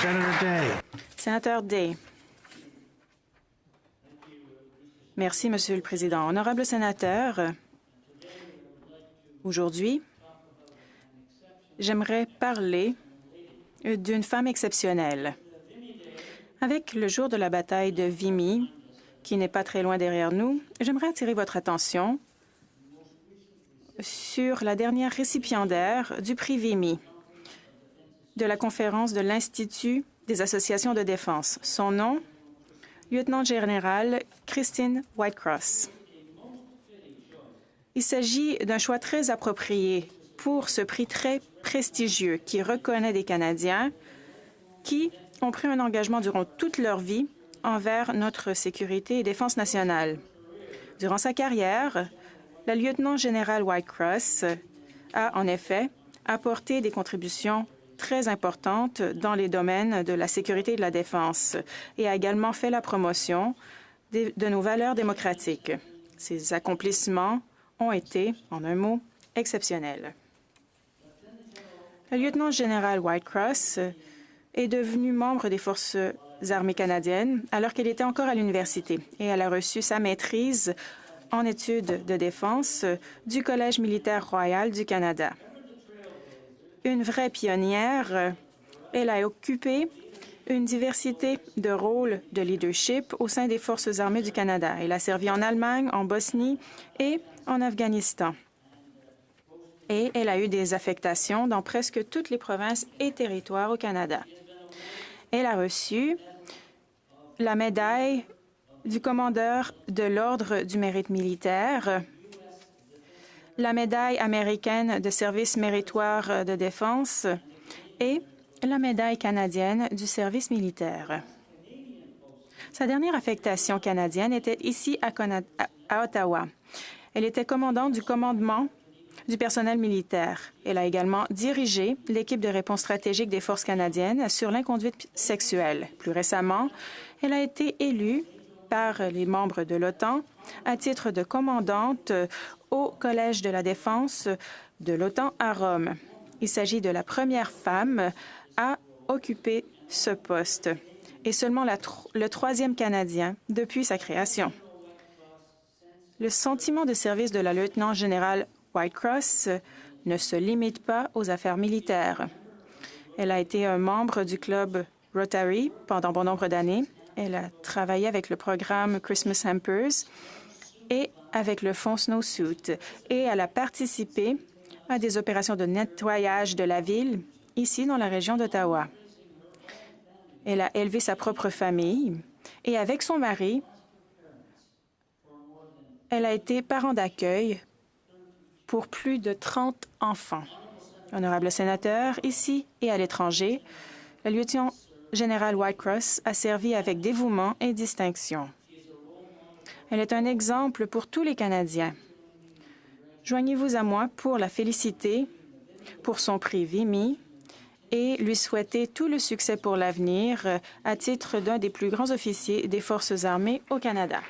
Senator Day. Sénateur Day. Merci, Monsieur le Président. Honorable sénateur, aujourd'hui, j'aimerais parler d'une femme exceptionnelle. Avec le jour de la bataille de Vimy, qui n'est pas très loin derrière nous, j'aimerais attirer votre attention sur la dernière récipiendaire du prix Vimy de la conférence de l'Institut des associations de défense. Son nom, lieutenant-général Christine Whitecross. Il s'agit d'un choix très approprié pour ce prix très prestigieux qui reconnaît des Canadiens qui ont pris un engagement durant toute leur vie envers notre sécurité et défense nationale. Durant sa carrière, la lieutenant-générale Whitecross a en effet apporté des contributions très importantes dans les domaines de la sécurité et de la défense et a également fait la promotion de nos valeurs démocratiques. Ces accomplissements ont été, en un mot, exceptionnels. Le lieutenant-général Whitecross est devenue membre des Forces armées canadiennes alors qu'elle était encore à l'université et elle a reçu sa maîtrise en études de défense du Collège militaire royal du Canada. Une vraie pionnière, elle a occupé une diversité de rôles de leadership au sein des Forces armées du Canada. Elle a servi en Allemagne, en Bosnie et en Afghanistan. Et elle a eu des affectations dans presque toutes les provinces et territoires au Canada. Elle a reçu la médaille du commandeur de l'Ordre du mérite militaire, la médaille américaine de service méritoire de défense et la médaille canadienne du service militaire. Sa dernière affectation canadienne était ici à Ottawa. Elle était commandante du commandement du personnel militaire. Elle a également dirigé l'équipe de réponse stratégique des forces canadiennes sur l'inconduite sexuelle. Plus récemment, elle a été élue par les membres de l'OTAN à titre de commandante au Collège de la défense de l'OTAN à Rome. Il s'agit de la première femme à occuper ce poste et seulement le troisième Canadien depuis sa création. Le sentiment de service de la lieutenant-générale Whitecross ne se limite pas aux affaires militaires. Elle a été un membre du club Rotary pendant bon nombre d'années. Elle a travaillé avec le programme Christmas Hampers et avec le fonds Snowsuit. Et elle a participé à des opérations de nettoyage de la ville, ici dans la région d'Ottawa. Elle a élevé sa propre famille et avec son mari, elle a été parent d'accueil pour plus de 30 enfants. Honorable sénateur, ici et à l'étranger, la lieutenant-générale Whitecross a servi avec dévouement et distinction. Elle est un exemple pour tous les Canadiens. Joignez-vous à moi pour la féliciter pour son prix Vimy et lui souhaiter tout le succès pour l'avenir à titre d'un des plus grands officiers des Forces armées au Canada.